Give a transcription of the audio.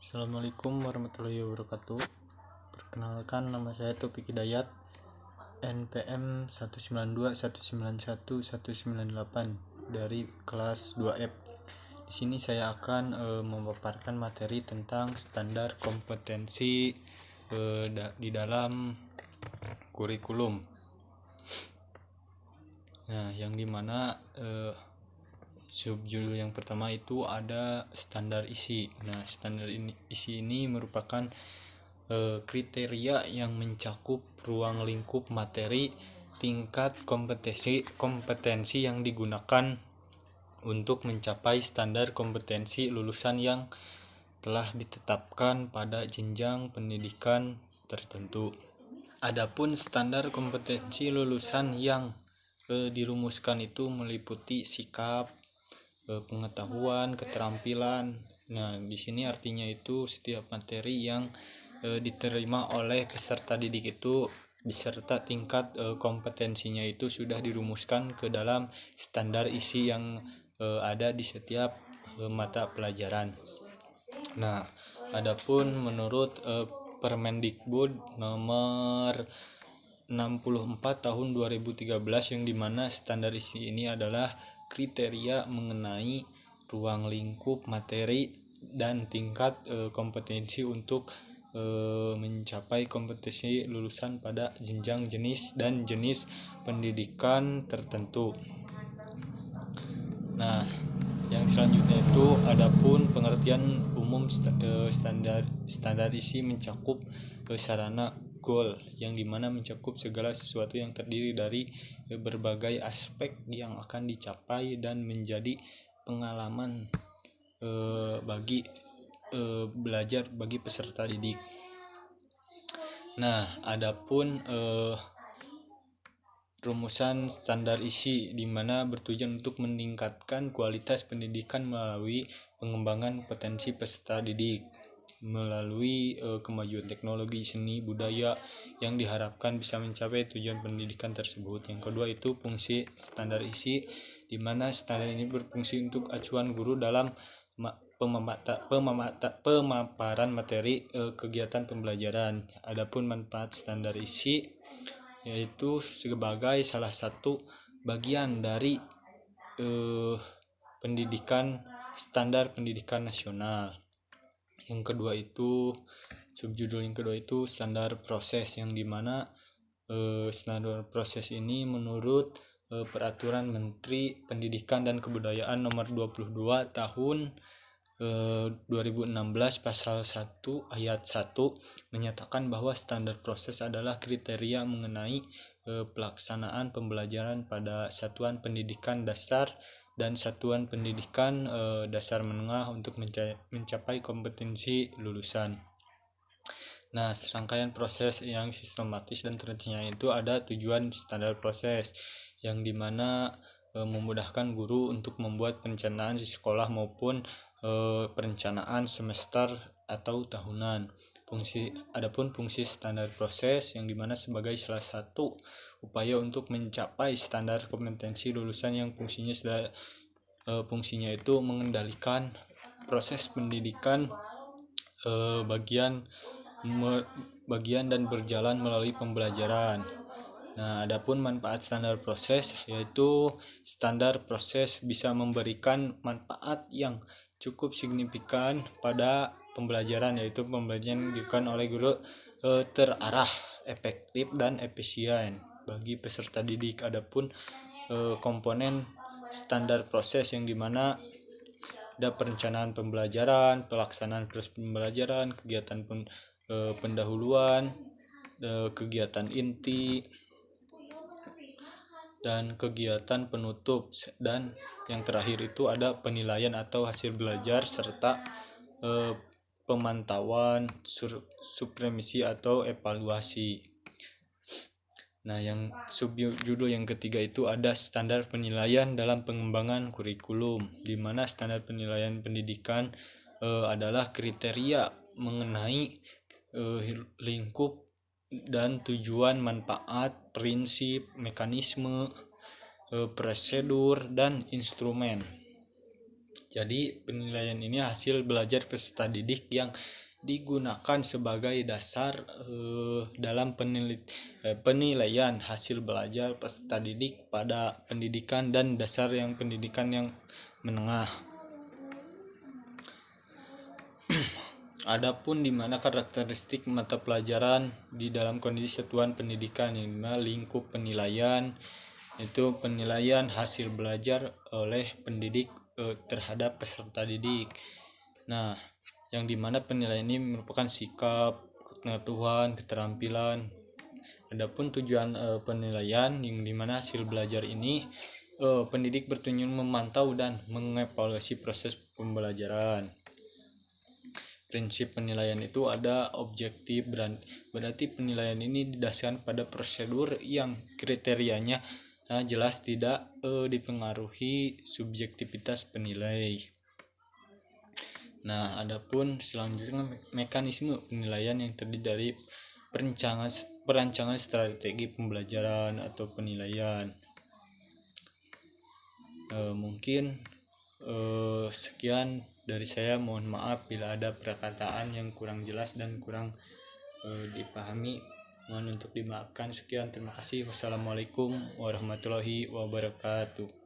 Assalamualaikum warahmatullahi wabarakatuh. Perkenalkan, nama saya Taufik Hidayat, NPM 192191198 dari kelas 2F. Di sini saya akan memaparkan materi tentang standar kompetensi di dalam kurikulum. Nah, yang dimana subjudul yang pertama itu ada standar isi. Nah, standar isi ini merupakan kriteria yang mencakup ruang lingkup materi tingkat kompetensi yang digunakan untuk mencapai standar kompetensi lulusan yang telah ditetapkan pada jenjang pendidikan tertentu. Adapun standar kompetensi lulusan yang dirumuskan itu meliputi sikap, pengetahuan, keterampilan. Nah, di sini artinya itu setiap materi yang diterima oleh peserta didik itu beserta tingkat kompetensinya itu sudah dirumuskan ke dalam standar isi yang ada di setiap mata pelajaran. Nah, adapun menurut Permendikbud nomor 64 tahun 2013 yang dimana standar isi ini adalah kriteria mengenai ruang lingkup materi dan tingkat kompetensi untuk mencapai kompetensi lulusan pada jenjang jenis dan jenis pendidikan tertentu. Nah, yang selanjutnya itu adapun pengertian umum standar isi mencakup sarana goal yang dimana mencakup segala sesuatu yang terdiri dari berbagai aspek yang akan dicapai dan menjadi pengalaman bagi belajar bagi peserta didik. Nah, adapun rumusan standar isi di mana bertujuan untuk meningkatkan kualitas pendidikan melalui pengembangan potensi peserta didik melalui kemajuan teknologi, seni, budaya yang diharapkan bisa mencapai tujuan pendidikan tersebut. Yang kedua itu fungsi standar isi di mana standar ini berfungsi untuk acuan guru dalam pemaparan materi kegiatan pembelajaran. Adapun manfaat standar isi yaitu sebagai salah satu bagian dari standar pendidikan nasional. Yang kedua itu subjudul yang kedua itu standar proses yang dimana standar proses ini menurut Peraturan Menteri Pendidikan dan Kebudayaan nomor 22 tahun 2016 pasal 1 ayat 1 menyatakan bahwa standar proses adalah kriteria mengenai pelaksanaan pembelajaran pada satuan pendidikan dasar dan satuan pendidikan dasar menengah untuk mencapai kompetensi lulusan. Nah, serangkaian proses yang sistematis dan terencana itu ada tujuan standar proses yang dimana memudahkan guru untuk membuat perencanaan di sekolah maupun perencanaan semester atau tahunan. Adapun fungsi standar proses yang dimana sebagai salah satu upaya untuk mencapai standar kompetensi lulusan yang fungsinya itu mengendalikan proses pendidikan bagian dan berjalan melalui pembelajaran. Nah, adapun manfaat standar proses yaitu standar proses bisa memberikan manfaat yang cukup signifikan pada pembelajaran, yaitu pembelajaran dilakukan oleh guru terarah, efektif dan efisien bagi peserta didik. Adapun komponen standar proses yang dimana ada perencanaan pembelajaran, pelaksanaan proses pembelajaran, kegiatan pendahuluan, kegiatan inti, dan kegiatan penutup, dan yang terakhir itu ada penilaian atau hasil belajar serta pemantauan, supremasi atau evaluasi. Nah, yang subjudul yang ketiga itu ada standar penilaian dalam pengembangan kurikulum, di mana standar penilaian pendidikan adalah kriteria mengenai lingkup dan tujuan, manfaat, prinsip, mekanisme, prosedur, dan instrumen. Jadi penilaian ini hasil belajar peserta didik yang digunakan sebagai dasar dalam penilaian hasil belajar peserta didik pada pendidikan dan dasar yang pendidikan yang menengah. Adapun di mana karakteristik mata pelajaran di dalam kondisi satuan pendidikan, yang dimana lingkup penilaian itu penilaian hasil belajar oleh pendidik terhadap peserta didik. Nah, yang dimana penilaian ini merupakan sikap, pengetahuan, keterampilan. Adapun tujuan penilaian yang dimana hasil belajar ini pendidik bertujuan memantau dan mengevaluasi proses pembelajaran. Prinsip penilaian itu ada objektif, berarti penilaian ini didasarkan pada prosedur yang kriterianya jelas tidak dipengaruhi subjektivitas penilai. Nah, adapun selanjutnya mekanisme penilaian yang terdiri dari perancangan strategi pembelajaran atau penilaian. Mungkin sekian dari saya, mohon maaf bila ada perkataan yang kurang jelas dan kurang dipahami, mohon untuk dimaafkan. Sekian, terima kasih. Wassalamualaikum warahmatullahi wabarakatuh.